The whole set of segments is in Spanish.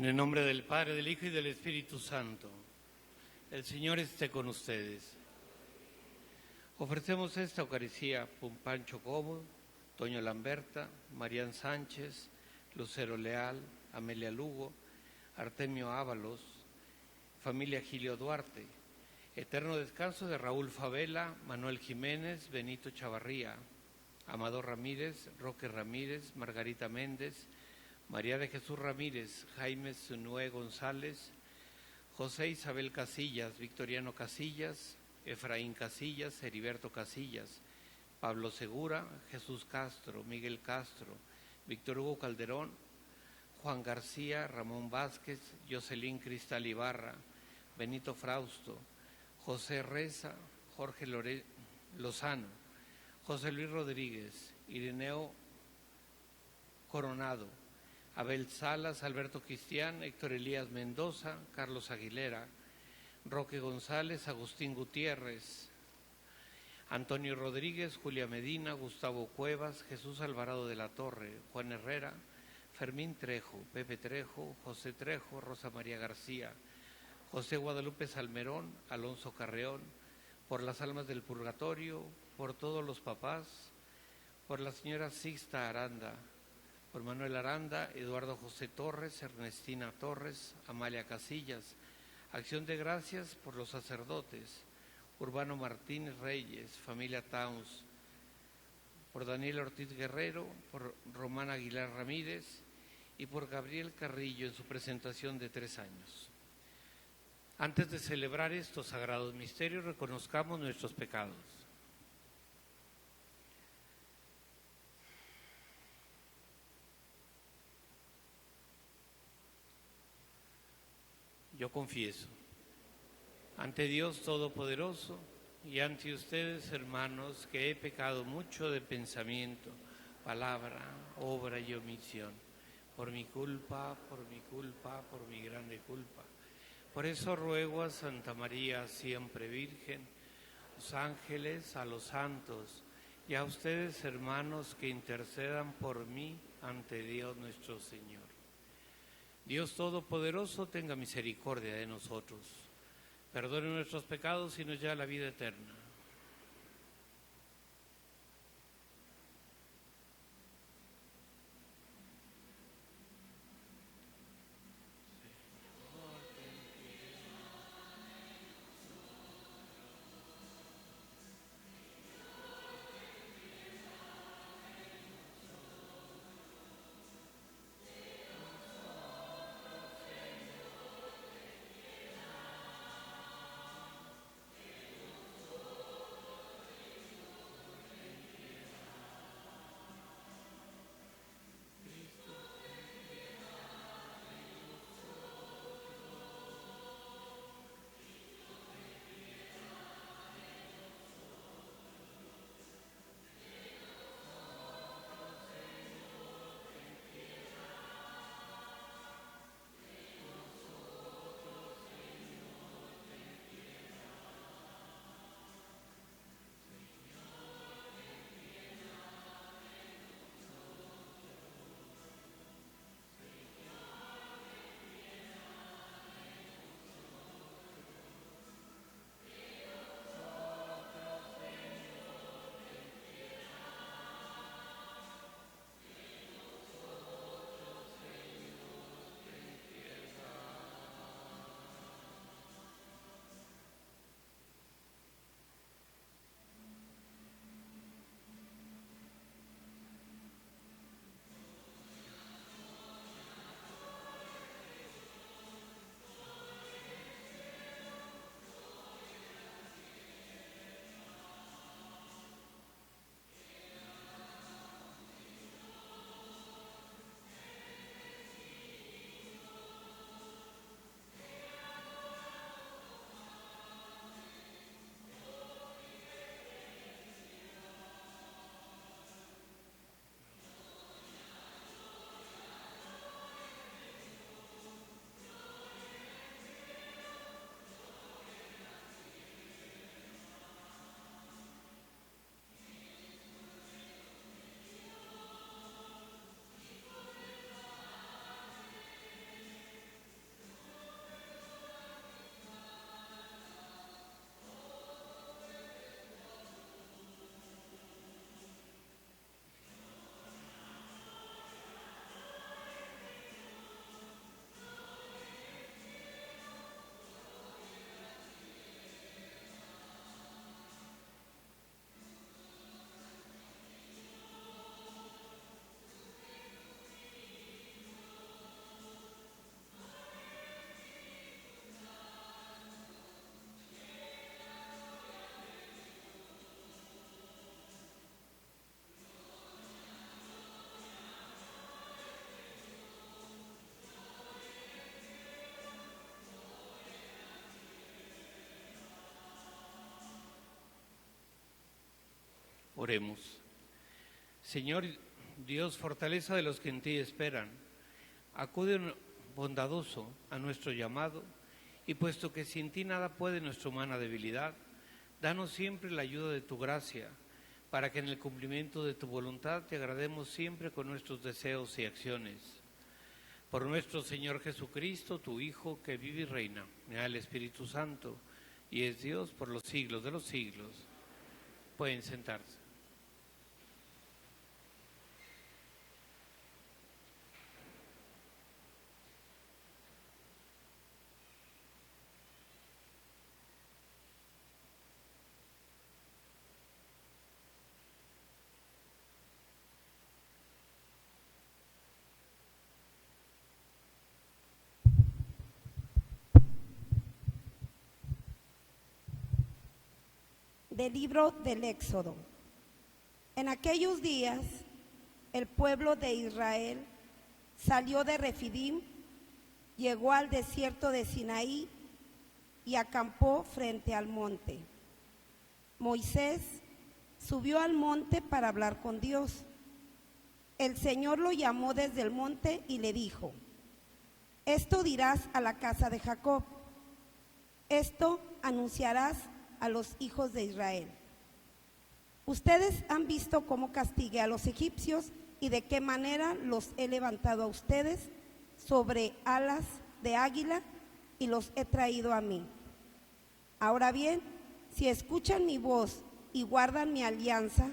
En el nombre del Padre, del Hijo y del Espíritu Santo. El Señor esté con ustedes. Ofrecemos esta Eucaristía por Pancho Cobo, Toño Lamberta, Marián Sánchez, Lucero Leal, Amelia Lugo, Artemio Ábalos, familia Gilio Duarte. Eterno descanso de Raúl Favela, Manuel Jiménez, Benito Chavarría, Amador Ramírez, Roque Ramírez, Margarita Méndez, María de Jesús Ramírez, Jaime Sunué González, José Isabel Casillas, Victoriano Casillas, Efraín Casillas, Heriberto Casillas, Pablo Segura, Jesús Castro, Miguel Castro, Víctor Hugo Calderón, Juan García, Ramón Vázquez, Jocelyn Cristal Ibarra, Benito Frausto, José Reza, Jorge Lozano, José Luis Rodríguez, Ireneo Coronado, Abel Salas, Alberto Cristián, Héctor Elías Mendoza, Carlos Aguilera, Roque González, Agustín Gutiérrez, Antonio Rodríguez, Julia Medina, Gustavo Cuevas, Jesús Alvarado de la Torre, Juan Herrera, Fermín Trejo, Pepe Trejo, José Trejo, Rosa María García, José Guadalupe Salmerón, Alonso Carreón, por las almas del purgatorio, por todos los papás, por la señora Sixta Aranda, por Manuel Aranda, Eduardo José Torres, Ernestina Torres, Amalia Casillas. Acción de gracias por los sacerdotes, Urbano Martínez Reyes, familia Towns, por Daniel Ortiz Guerrero, por Román Aguilar Ramírez y por Gabriel Carrillo en su presentación de 3 años. Antes de celebrar estos sagrados misterios, reconozcamos nuestros pecados. Yo confieso ante Dios Todopoderoso y ante ustedes, hermanos, que he pecado mucho de pensamiento, palabra, obra y omisión, por mi culpa, por mi grande culpa. Por eso ruego a Santa María, siempre Virgen, a los ángeles, a los santos y a ustedes, hermanos, que intercedan por mí ante Dios nuestro Señor. Dios Todopoderoso tenga misericordia de nosotros, perdone nuestros pecados y nos lleve a la vida eterna. Oremos. Señor Dios, fortaleza de los que en ti esperan, acude bondadoso a nuestro llamado, y puesto que sin ti nada puede nuestra humana debilidad, danos siempre la ayuda de tu gracia, para que en el cumplimiento de tu voluntad te agrademos siempre con nuestros deseos y acciones. Por nuestro Señor Jesucristo, tu Hijo, que vive y reina en el Espíritu Santo, y es Dios por los siglos de los siglos. Pueden sentarse. Del libro del Éxodo. En aquellos días, el pueblo de Israel salió de Refidim, llegó al desierto de Sinaí y acampó frente al monte. Moisés subió al monte para hablar con Dios. El Señor lo llamó desde el monte y le dijo: esto dirás a la casa de Jacob, esto anunciarás a los hijos de Israel. Ustedes han visto cómo castigué a los egipcios y de qué manera los he levantado a ustedes sobre alas de águila y los he traído a mí. Ahora bien, si escuchan mi voz y guardan mi alianza,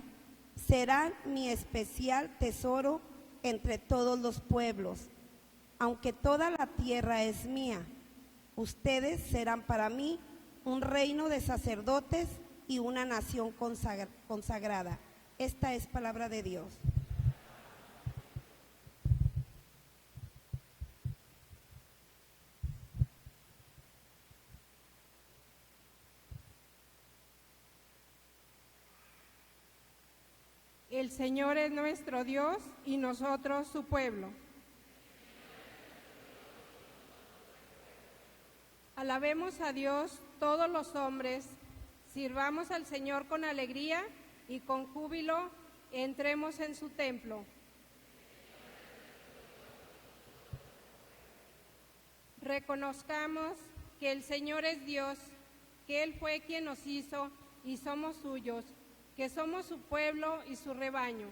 serán mi especial tesoro entre todos los pueblos. Aunque toda la tierra es mía, ustedes serán para mí un reino de sacerdotes y una nación consagrada. Esta es palabra de Dios. El Señor es nuestro Dios y nosotros su pueblo. Alabemos a Dios todos los hombres, sirvamos al Señor con alegría y con júbilo, entremos en su templo. Reconozcamos que el Señor es Dios, que Él fue quien nos hizo y somos suyos, que somos su pueblo y su rebaño.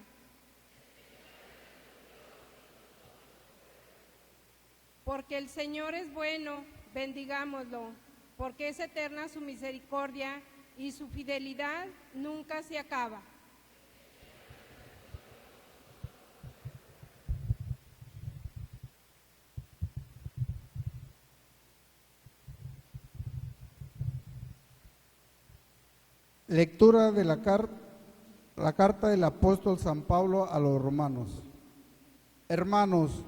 Porque el Señor es bueno, bendigámoslo, porque es eterna su misericordia y su fidelidad nunca se acaba. Lectura de la carta del apóstol San Pablo a los romanos. Hermanos,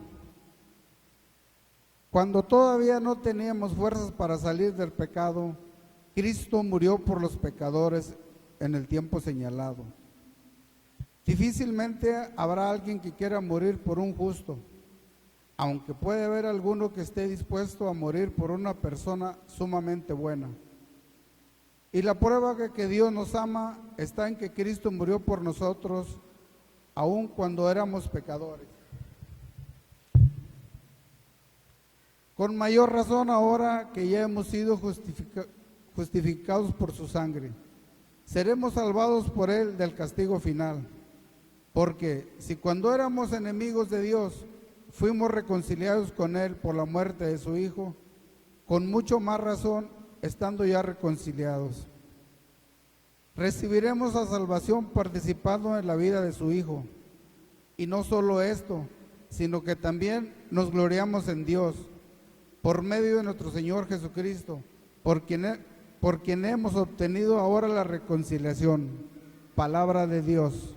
cuando todavía no teníamos fuerzas para salir del pecado, Cristo murió por los pecadores en el tiempo señalado. Difícilmente habrá alguien que quiera morir por un justo, aunque puede haber alguno que esté dispuesto a morir por una persona sumamente buena. Y la prueba de que Dios nos ama está en que Cristo murió por nosotros, aun cuando éramos pecadores. Con mayor razón ahora que ya hemos sido justificados por su sangre, seremos salvados por Él del castigo final. Porque si cuando éramos enemigos de Dios, fuimos reconciliados con Él por la muerte de su Hijo, con mucho más razón, estando ya reconciliados, recibiremos la salvación participando en la vida de su Hijo. Y no solo esto, sino que también nos gloriamos en Dios, por medio de nuestro Señor Jesucristo, por quien hemos obtenido ahora la reconciliación. Palabra de Dios.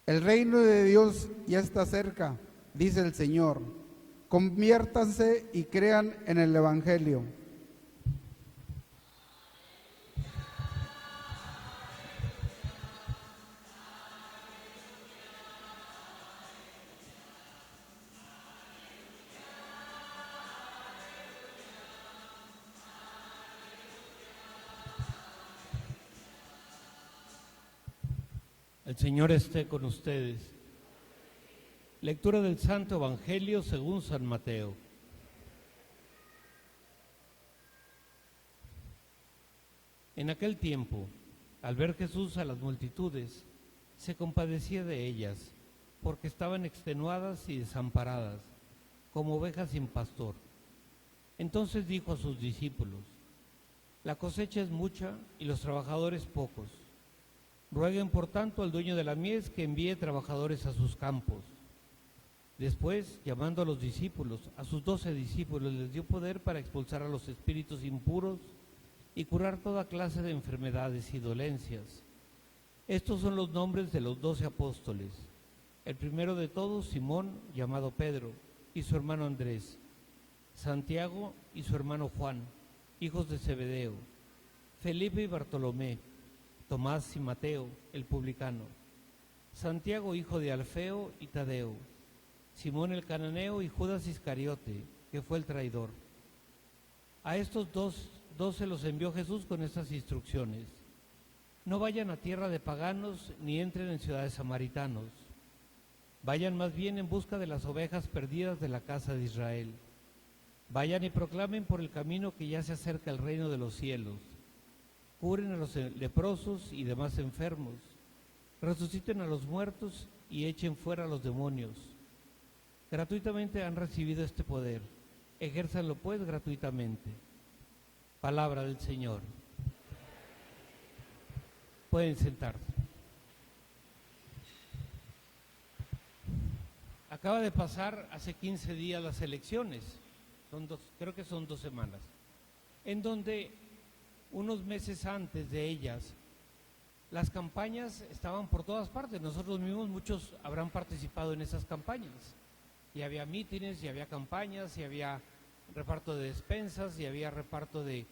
El reino de Dios ya está cerca, dice el Señor. Conviértanse y crean en el Evangelio. El Señor esté con ustedes. Lectura del Santo Evangelio según San Mateo. En aquel tiempo, al ver Jesús a las multitudes, se compadecía de ellas, porque estaban extenuadas y desamparadas, como ovejas sin pastor. Entonces dijo a sus discípulos: la cosecha es mucha y los trabajadores pocos. Rueguen por tanto al dueño de la mies que envíe trabajadores a sus campos. Después, llamando a los discípulos, a sus 12 discípulos, les dio poder para expulsar a los espíritus impuros y curar toda clase de enfermedades y dolencias. Estos son los nombres de los 12 apóstoles. El primero de todos, Simón, llamado Pedro, y su hermano Andrés. Santiago y su hermano Juan, hijos de Zebedeo. Felipe y Bartolomé. Tomás y Mateo, el publicano. Santiago, hijo de Alfeo y Tadeo. Simón el cananeo y Judas Iscariote, que fue el traidor. A estos 12 los envió Jesús con estas instrucciones: no vayan a tierra de paganos ni entren en ciudades samaritanos. Vayan más bien en busca de las ovejas perdidas de la casa de Israel. Vayan y proclamen por el camino que ya se acerca el reino de los cielos. Curen a los leprosos y demás enfermos. Resuciten a los muertos y echen fuera a los demonios. Gratuitamente han recibido este poder. Ejérzanlo pues gratuitamente. Palabra del Señor. Pueden sentarse. Acaba de pasar hace 15 días las elecciones, creo que son 2 semanas, en donde unos meses antes de ellas las campañas estaban por todas partes. Nosotros mismos, muchos habrán participado en esas campañas, y había mítines, y había campañas, y había reparto de despensas, y había reparto de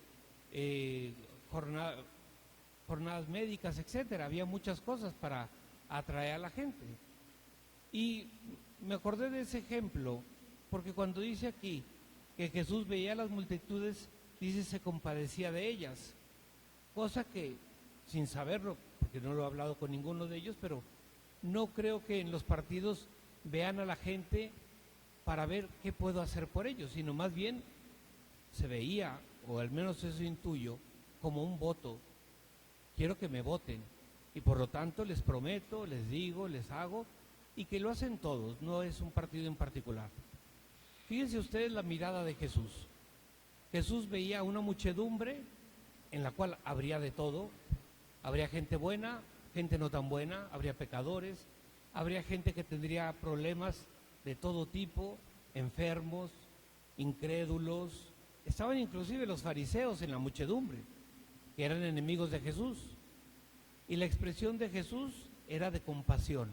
jornadas médicas, etcétera. Había muchas cosas para atraer a la gente. Y me acordé de ese ejemplo, porque cuando dice aquí que Jesús veía a las multitudes, dice se compadecía de ellas, cosa que sin saberlo, porque no lo he hablado con ninguno de ellos, pero no creo que en los partidos vean a la gente para ver qué puedo hacer por ellos, sino más bien se veía, o al menos eso intuyo, como un voto. Quiero que me voten y por lo tanto les prometo, les digo, les hago, y que lo hacen todos, no es un partido en particular. Fíjense ustedes la mirada de Jesús. Jesús veía una muchedumbre en la cual habría de todo. Habría gente buena, gente no tan buena, habría pecadores, habría gente que tendría problemas de todo tipo, enfermos, incrédulos. Estaban inclusive los fariseos en la muchedumbre, que eran enemigos de Jesús. Y la expresión de Jesús era de compasión.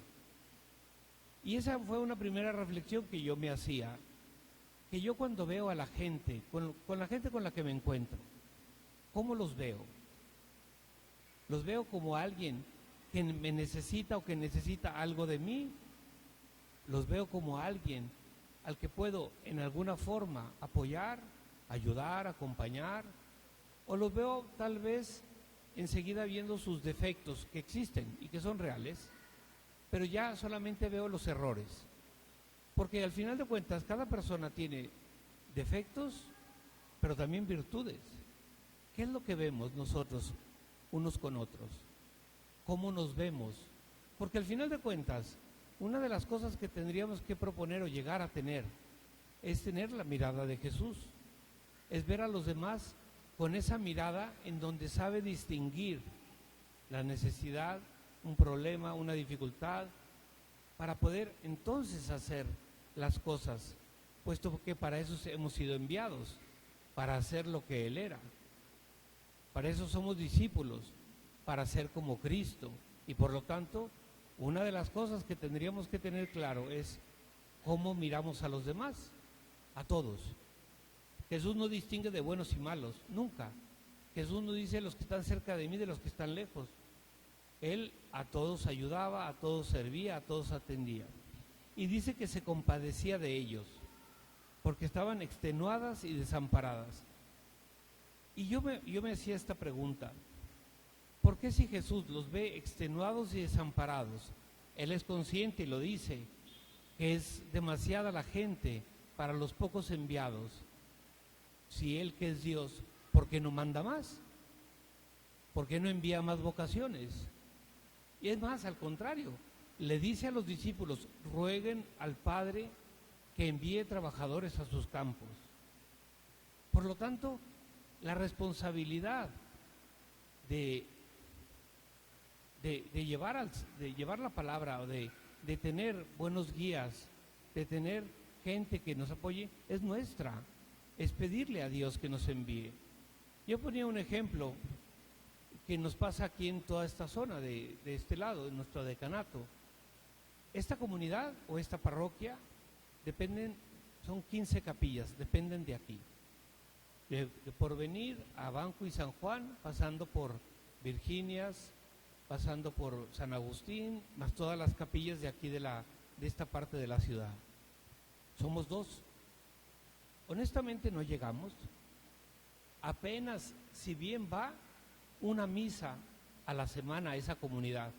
Y esa fue una primera reflexión que yo me hacía, que yo cuando veo a la gente, con la gente con la que me encuentro, ¿cómo los veo? ¿Los veo como alguien que me necesita o que necesita algo de mí? ¿Los veo como alguien al que puedo en alguna forma apoyar, ayudar, acompañar? ¿O los veo tal vez enseguida viendo sus defectos que existen y que son reales, pero ya solamente veo los errores? Porque al final de cuentas cada persona tiene defectos, pero también virtudes. ¿Qué es lo que vemos nosotros unos con otros? ¿Cómo nos vemos? Porque al final de cuentas, una de las cosas que tendríamos que proponer o llegar a tener es tener la mirada de Jesús, es ver a los demás con esa mirada en donde sabe distinguir la necesidad, un problema, una dificultad, para poder entonces hacer las cosas, puesto que para eso hemos sido enviados, para hacer lo que Él era. Para eso somos discípulos, para ser como Cristo, y por lo tanto una de las cosas que tendríamos que tener claro es cómo miramos a los demás, a todos. Jesús no distingue de buenos y malos, nunca. Jesús no dice los que están cerca de mí de los que están lejos. Él a todos ayudaba, a todos servía, a todos atendía. Y dice que se compadecía de ellos, porque estaban extenuadas y desamparadas. Y yo me hacía esta pregunta: ¿por qué si Jesús los ve extenuados y desamparados, Él es consciente y lo dice, que es demasiada la gente para los pocos enviados? Si Él, que es Dios, ¿por qué no manda más? ¿Por qué no envía más vocaciones? Y es más, al contrario, le dice a los discípulos: rueguen al Padre que envíe trabajadores a sus campos. Por lo tanto, la responsabilidad de llevar la palabra, o de tener buenos guías, de tener gente que nos apoye, es nuestra. Es pedirle a Dios que nos envíe. Yo ponía un ejemplo que nos pasa aquí en toda esta zona de este lado, de nuestro decanato. Esta comunidad o esta parroquia son 15 capillas, dependen de aquí. De Porvenir a Banco y San Juan, pasando por Virginias, pasando por San Agustín, más todas las capillas de aquí de esta parte de la ciudad. Somos 2. Honestamente no llegamos. Apenas, si bien va una misa a la semana a esa comunidad,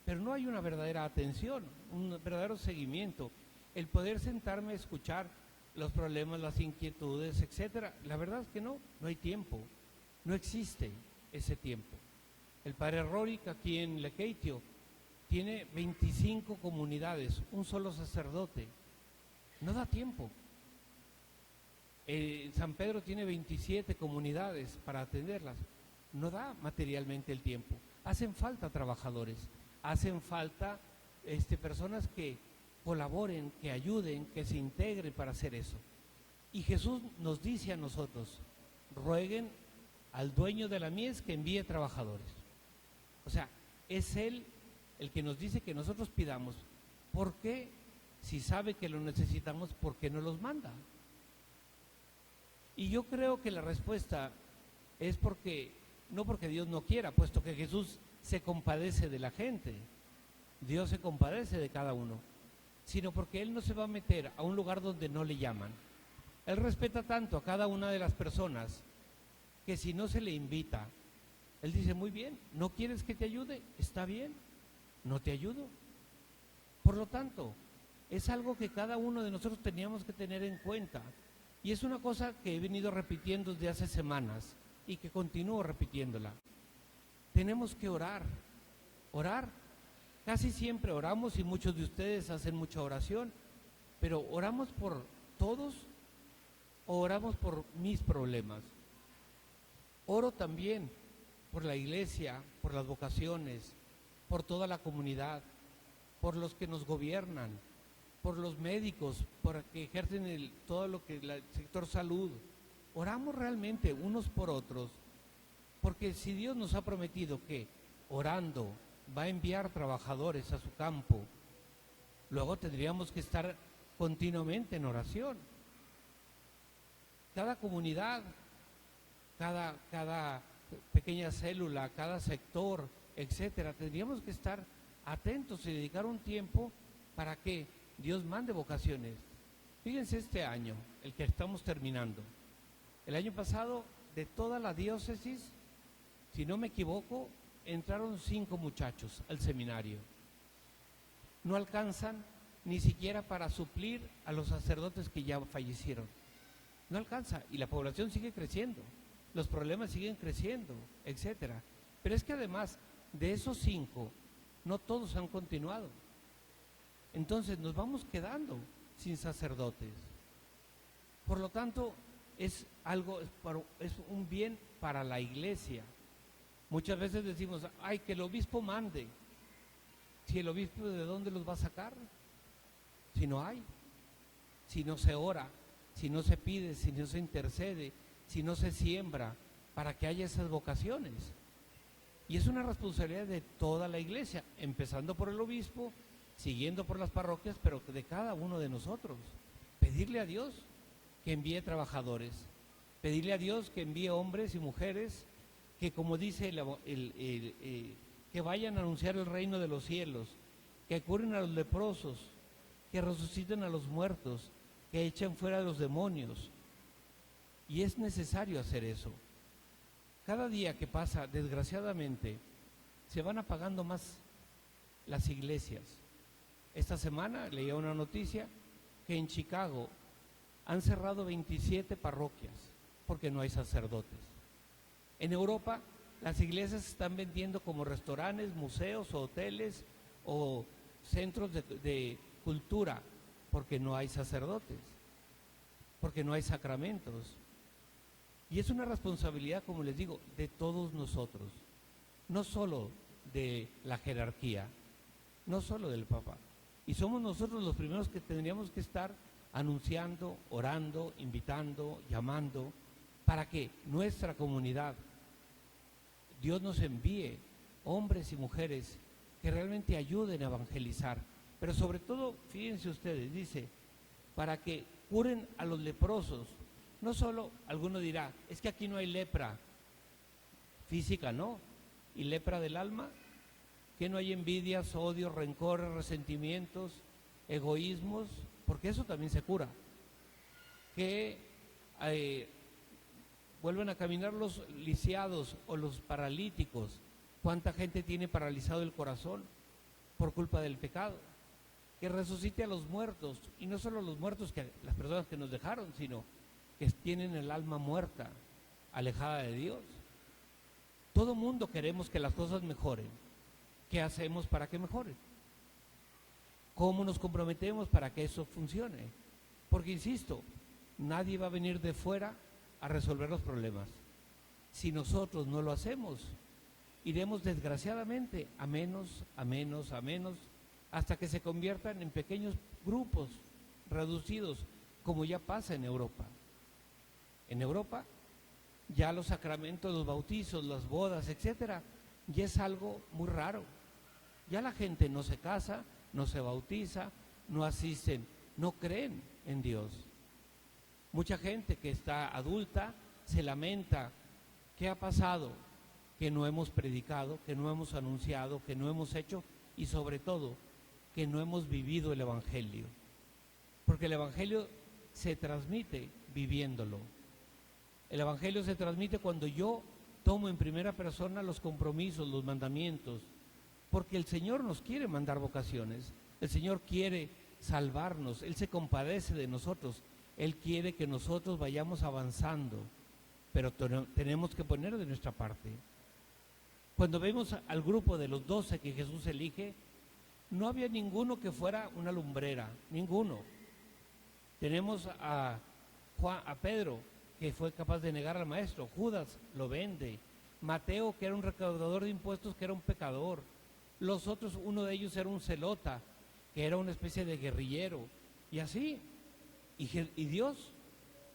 pero no hay una verdadera atención, un verdadero seguimiento. El poder sentarme a escuchar los problemas, las inquietudes, etcétera. La verdad es que no hay tiempo, no existe ese tiempo. El padre Rorick aquí en Lekeitio tiene 25 comunidades, un solo sacerdote, no da tiempo. San Pedro tiene 27 comunidades para atenderlas, no da materialmente el tiempo. Hacen falta trabajadores, hacen falta personas que colaboren, que ayuden, que se integren para hacer eso. Y Jesús nos dice a nosotros: rueguen al dueño de la mies que envíe trabajadores. O sea, es Él el que nos dice que nosotros pidamos. ¿Por qué? Si sabe que lo necesitamos, ¿por qué no los manda? Y yo creo que la respuesta es no porque Dios no quiera, puesto que Jesús se compadece de la gente, Dios se compadece de cada uno, sino porque Él no se va a meter a un lugar donde no le llaman. Él respeta tanto a cada una de las personas que si no se le invita, Él dice: muy bien, ¿no quieres que te ayude? Está bien, no te ayudo. Por lo tanto, es algo que cada uno de nosotros teníamos que tener en cuenta. Y es una cosa que he venido repitiendo desde hace semanas y que continúo repitiéndola. Tenemos que orar. Casi siempre oramos, y muchos de ustedes hacen mucha oración, pero ¿oramos por todos o oramos por mis problemas? Oro también por la iglesia, por las vocaciones, por toda la comunidad, por los que nos gobiernan, por los médicos, por que ejercen todo lo que el sector salud. Oramos realmente unos por otros, porque si Dios nos ha prometido que orando va a enviar trabajadores a su campo, luego tendríamos que estar continuamente en oración. Cada comunidad, cada pequeña célula, cada sector, etcétera, tendríamos que estar atentos y dedicar un tiempo para que Dios mande vocaciones. Fíjense este año, el que estamos terminando. El año pasado, de toda la diócesis, si no me equivoco, entraron 5 muchachos al seminario. No alcanzan ni siquiera para suplir a los sacerdotes que ya fallecieron. No alcanza, y la población sigue creciendo, los problemas siguen creciendo, etcétera. Pero es que además de esos 5, no todos han continuado. Entonces nos vamos quedando sin sacerdotes. Por lo tanto, es un bien para la iglesia. Muchas veces decimos: ay, que el obispo mande. Si el obispo, ¿de dónde los va a sacar? Si no hay, si no se ora, si no se pide, si no se intercede, si no se siembra para que haya esas vocaciones. Y es una responsabilidad de toda la iglesia, empezando por el obispo, siguiendo por las parroquias, pero de cada uno de nosotros. Pedirle a Dios que envíe trabajadores, pedirle a Dios que envíe hombres y mujeres que, como dice que vayan a anunciar el reino de los cielos, que curen a los leprosos, que resuciten a los muertos, que echen fuera a los demonios. Y es necesario hacer eso. Cada día que pasa, desgraciadamente, se van apagando más las iglesias. Esta semana leía una noticia que en Chicago han cerrado 27 parroquias porque no hay sacerdotes. En Europa, las iglesias se están vendiendo como restaurantes, museos, hoteles o centros de cultura porque no hay sacerdotes, porque no hay sacramentos. Y es una responsabilidad, como les digo, de todos nosotros, no solo de la jerarquía, no solo del Papa. Y somos nosotros los primeros que tendríamos que estar anunciando, orando, invitando, llamando, para que nuestra comunidad, Dios nos envíe hombres y mujeres que realmente ayuden a evangelizar. Pero sobre todo, fíjense ustedes, dice, para que curen a los leprosos. No solo, alguno dirá, es que aquí no hay lepra física, ¿no? ¿Y lepra del alma? Que no hay envidias, odios, rencores, resentimientos, egoísmos, porque eso también se cura. Que vuelven a caminar los lisiados o los paralíticos. ¿Cuánta gente tiene paralizado el corazón por culpa del pecado? Que resucite a los muertos, y no solo los muertos, que las personas que nos dejaron, sino que tienen el alma muerta, alejada de Dios. Todo mundo queremos que las cosas mejoren. ¿Qué hacemos para que mejoren? ¿Cómo nos comprometemos para que eso funcione? Porque, insisto, nadie va a venir de fuera a resolver los problemas. Si nosotros no lo hacemos, iremos desgraciadamente a menos, hasta que se conviertan en pequeños grupos reducidos, como ya pasa en Europa. En Europa, ya los sacramentos, los bautizos, las bodas, etcétera, ya es algo muy raro. Ya la gente no se casa, no se bautiza, no asisten, no creen en Dios. Mucha gente que está adulta se lamenta. ¿Qué ha pasado? Que no hemos predicado, que no hemos anunciado, que no hemos hecho, y sobre todo, que no hemos vivido el Evangelio. Porque el Evangelio se transmite viviéndolo. El Evangelio se transmite cuando yo tomo en primera persona los compromisos, los mandamientos, porque el Señor nos quiere mandar vocaciones, el Señor quiere salvarnos, Él se compadece de nosotros, Él quiere que nosotros vayamos avanzando, pero tenemos que poner de nuestra parte. Cuando vemos al grupo de los 12 que Jesús elige, no había ninguno que fuera una lumbrera, ninguno. Tenemos a Pedro, que fue capaz de negar al maestro. Judas lo vende. Mateo, que era un recaudador de impuestos, que era un pecador. Los otros, uno de ellos era un celota, que era una especie de guerrillero. Y así. Y Dios,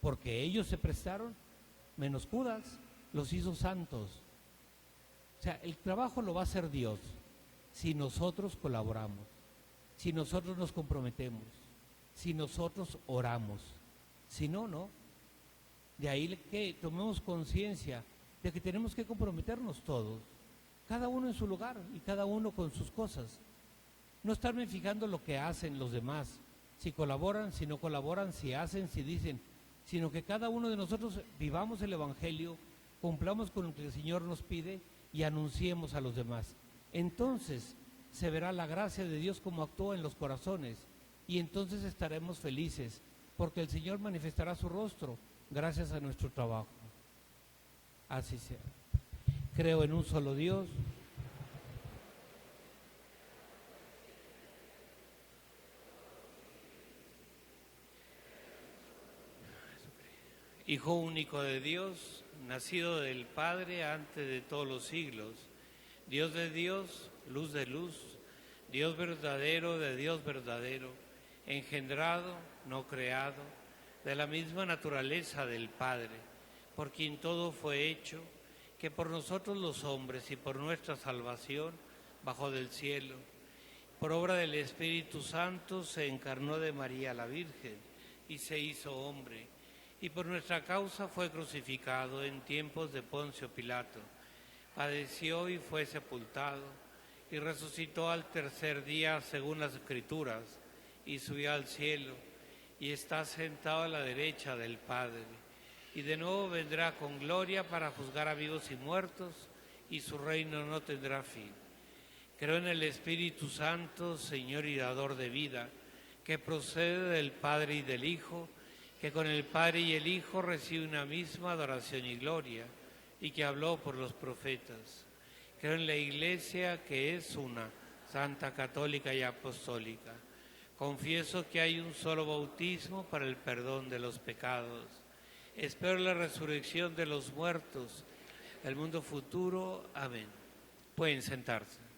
porque ellos se prestaron, menos Judas, los hizo santos. O sea, el trabajo lo va a hacer Dios si nosotros colaboramos, si nosotros nos comprometemos, si nosotros oramos. Si no, no. De ahí que tomemos conciencia de que tenemos que comprometernos todos, cada uno en su lugar y cada uno con sus cosas. No estarme fijando lo que hacen los demás, si colaboran, si no colaboran, si hacen, si dicen, sino que cada uno de nosotros vivamos el Evangelio, cumplamos con lo que el Señor nos pide y anunciemos a los demás. Entonces se verá la gracia de Dios como actúa en los corazones, y entonces estaremos felices, porque el Señor manifestará su rostro gracias a nuestro trabajo. Así sea. Creo en un solo Dios, Hijo único de Dios, nacido del Padre antes de todos los siglos, Dios de Dios, luz de luz, Dios verdadero de Dios verdadero, engendrado, no creado, de la misma naturaleza del Padre, por quien todo fue hecho, que por nosotros los hombres y por nuestra salvación bajó del cielo. Por obra del Espíritu Santo se encarnó de María la Virgen y se hizo hombre, y por nuestra causa fue crucificado en tiempos de Poncio Pilato. Padeció y fue sepultado, y resucitó al tercer día según las Escrituras, y subió al cielo, y está sentado a la derecha del Padre. Y de nuevo vendrá con gloria para juzgar a vivos y muertos, y su reino no tendrá fin. Creo en el Espíritu Santo, Señor y dador de vida, que procede del Padre y del Hijo, que con el Padre y el Hijo recibe una misma adoración y gloria, y que habló por los profetas. Creo en la Iglesia, que es una, santa, católica y apostólica. Confieso que hay un solo bautismo para el perdón de los pecados. Espero la resurrección de los muertos, el mundo futuro. Amén. Pueden sentarse.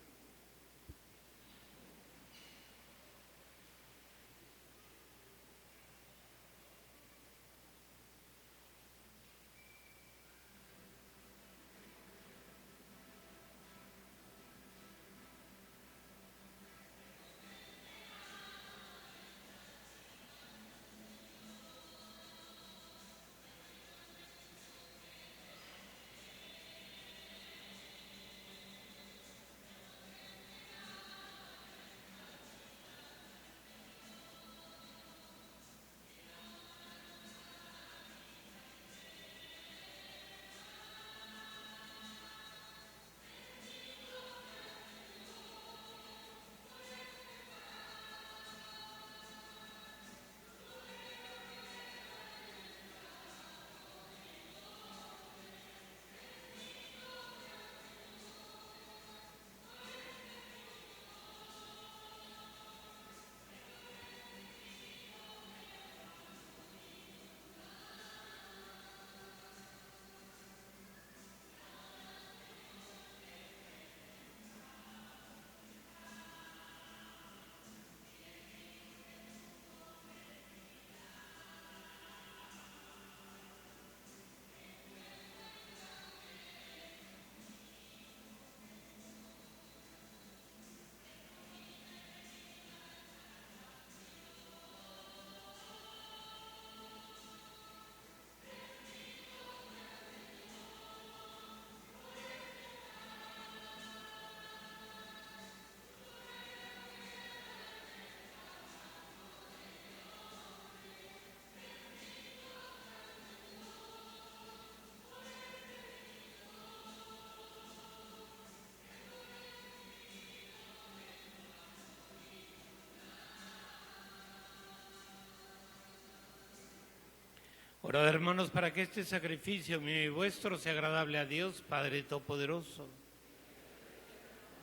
Orad, hermanos, para que este sacrificio mío y vuestro sea agradable a Dios, Padre Todopoderoso.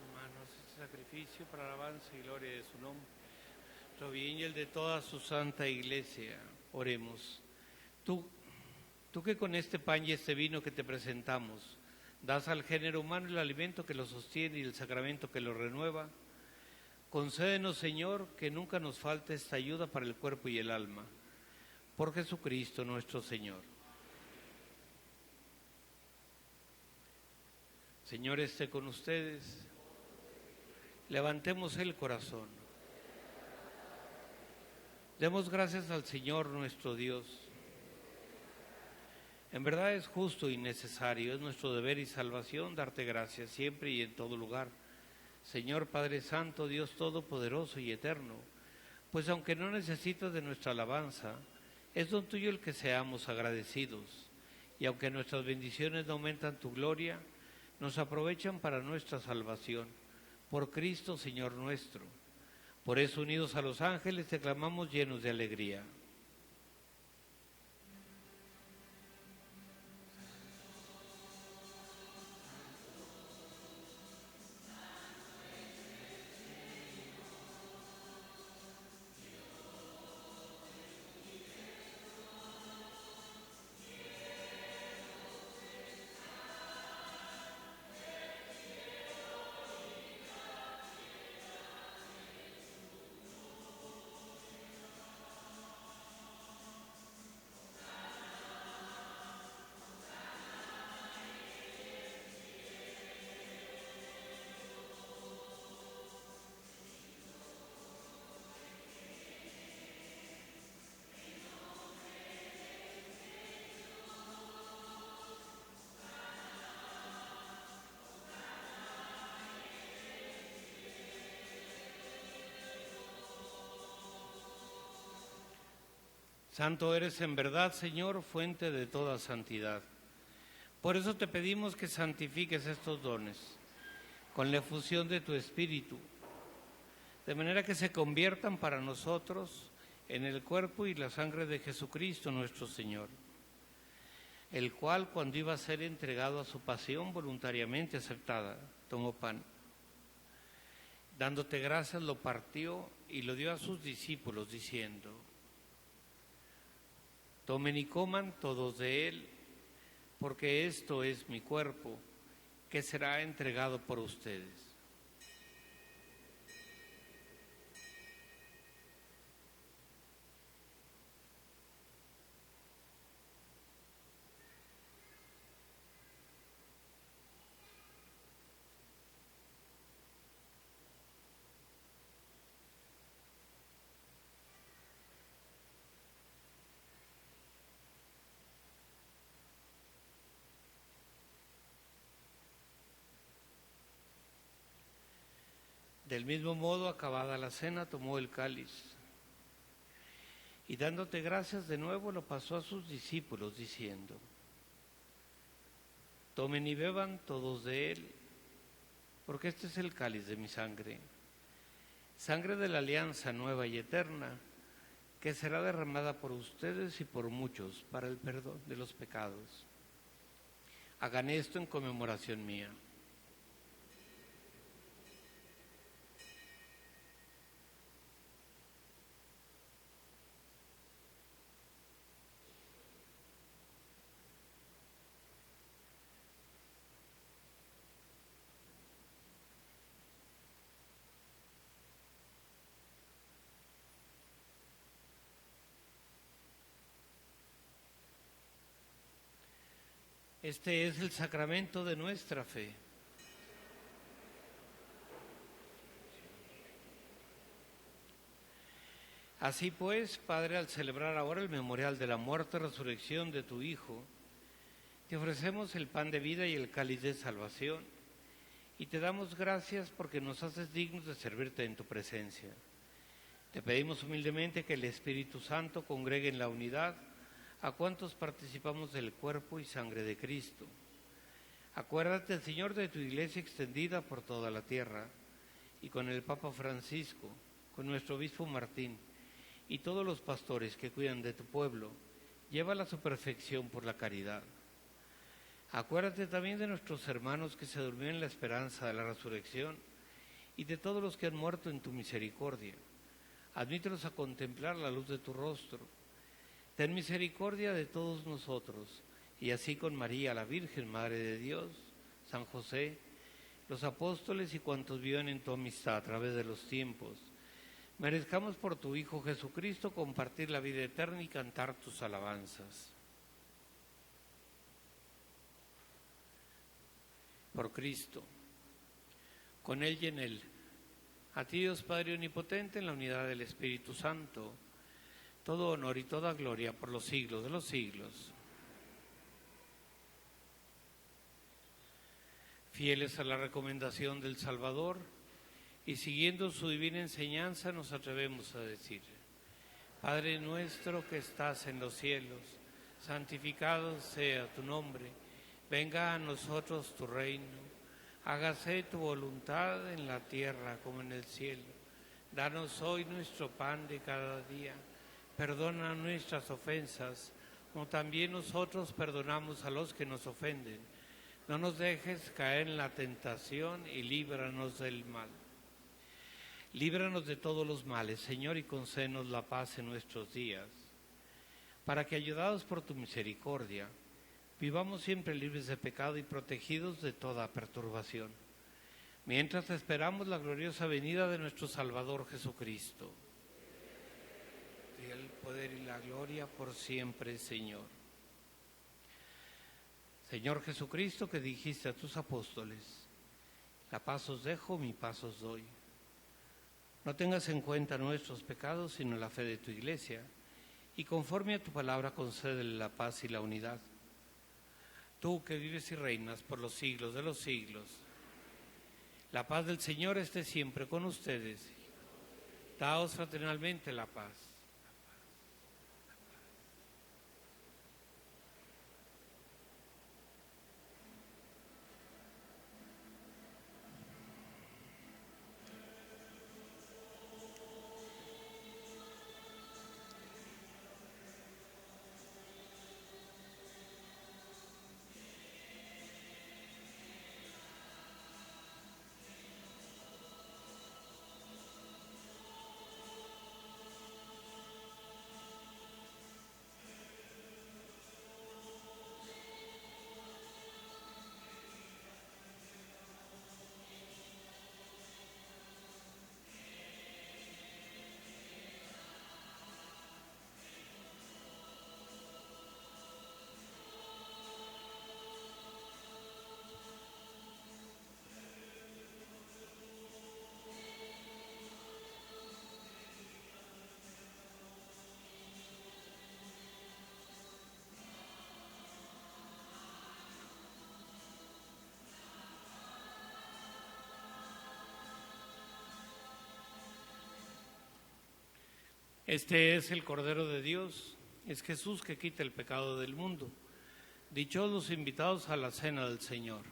Hermanos, este sacrificio para alabanza y gloria de su nombre, nuestro bien y el de toda su santa Iglesia. Oremos. Tú que con este pan y este vino que te presentamos, das al género humano el alimento que lo sostiene y el sacramento que lo renueva, concédenos, Señor, que nunca nos falte esta ayuda para el cuerpo y el alma. Por Jesucristo nuestro Señor. Señor, esté con ustedes. Levantemos el corazón. Demos gracias al Señor nuestro Dios. En verdad es justo y necesario, es nuestro deber y salvación darte gracias siempre y en todo lugar. Señor Padre Santo, Dios Todopoderoso y Eterno, pues aunque no necesitas de nuestra alabanza, es don tuyo el que seamos agradecidos, y aunque nuestras bendiciones no aumentan tu gloria, nos aprovechan para nuestra salvación, por Cristo Señor nuestro. Por eso, unidos a los ángeles, te clamamos llenos de alegría. Santo eres en verdad, Señor, fuente de toda santidad. Por eso te pedimos que santifiques estos dones con la efusión de tu Espíritu, de manera que se conviertan para nosotros en el cuerpo y la sangre de Jesucristo nuestro Señor, el cual, cuando iba a ser entregado a su pasión voluntariamente aceptada, tomó pan. Dándote gracias, lo partió y lo dio a sus discípulos, diciendo: tomen y coman todos de él, porque esto es mi cuerpo, que será entregado por ustedes. Del mismo modo, acabada la cena, tomó el cáliz y dándote gracias de nuevo lo pasó a sus discípulos, diciendo: tomen y beban todos de él, porque este es el cáliz de mi sangre, sangre de la alianza nueva y eterna, que será derramada por ustedes y por muchos para el perdón de los pecados. Hagan esto en conmemoración mía. Este es el sacramento de nuestra fe. Así pues, Padre, al celebrar ahora el memorial de la muerte y resurrección de tu Hijo, te ofrecemos el pan de vida y el cáliz de salvación, y te damos gracias porque nos haces dignos de servirte en tu presencia. Te pedimos humildemente que el Espíritu Santo congregue en la unidad a cuantos participamos del cuerpo y sangre de Cristo. Acuérdate, Señor, de tu iglesia extendida por toda la tierra, y con el Papa Francisco, con nuestro obispo Martín, y todos los pastores que cuidan de tu pueblo, llévala a su perfección por la caridad. Acuérdate también de nuestros hermanos que se durmieron en la esperanza de la resurrección, y de todos los que han muerto en tu misericordia. Admítelos a contemplar la luz de tu rostro. Ten misericordia de todos nosotros, y así con María, la Virgen, Madre de Dios, San José, los apóstoles y cuantos viven en tu amistad a través de los tiempos, merezcamos por tu Hijo Jesucristo compartir la vida eterna y cantar tus alabanzas. Por Cristo, con Él y en Él, a ti, Dios Padre Omnipotente, en la unidad del Espíritu Santo, todo honor y toda gloria por los siglos de los siglos. Fieles a la recomendación del Salvador y siguiendo su divina enseñanza, nos atrevemos a decir: Padre nuestro que estás en los cielos, santificado sea tu nombre, venga a nosotros tu reino, hágase tu voluntad en la tierra como en el cielo. Danos hoy nuestro pan de cada día. Perdona nuestras ofensas, como también nosotros perdonamos a los que nos ofenden. No nos dejes caer en la tentación y líbranos del mal. Líbranos de todos los males, Señor, y concédenos la paz en nuestros días, para que, ayudados por tu misericordia, vivamos siempre libres de pecado y protegidos de toda perturbación, mientras esperamos la gloriosa venida de nuestro Salvador Jesucristo. Y el poder y la gloria por siempre, Señor. Señor Jesucristo, que dijiste a tus apóstoles: la paz os dejo, mi paz os doy. No tengas en cuenta nuestros pecados, sino la fe de tu Iglesia, y conforme a tu palabra concédele la paz y la unidad. Tú que vives y reinas por los siglos de los siglos, la paz del Señor esté siempre con ustedes. Daos fraternalmente la paz. Este es el Cordero de Dios, es Jesús que quita el pecado del mundo. Dichosos los invitados a la cena del Señor.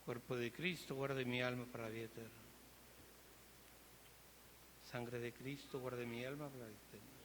Cuerpo de Cristo, guarde mi alma para la vida eterna. Sangre de Cristo, guarde mi alma para la vida eterna.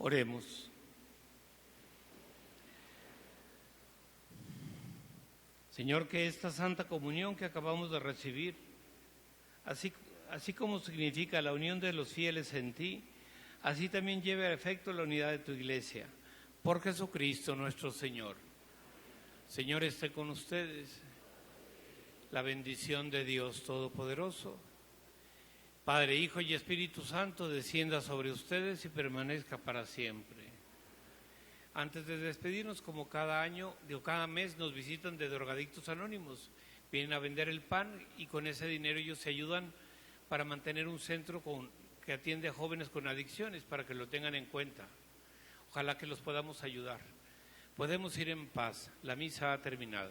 Oremos. Señor, que esta Santa Comunión que acabamos de recibir, así como significa la unión de los fieles en ti, así también lleve a efecto la unidad de tu Iglesia. Por Jesucristo nuestro Señor. Señor, esté con ustedes. La bendición de Dios Todopoderoso, Padre, Hijo y Espíritu Santo, descienda sobre ustedes y permanezca para siempre. Antes de despedirnos, como cada año, cada mes nos visitan de Drogadictos Anónimos. Vienen a vender el pan y con ese dinero ellos se ayudan para mantener un centro que atiende a jóvenes con adicciones, para que lo tengan en cuenta. Ojalá que los podamos ayudar. Podemos ir en paz. La misa ha terminado.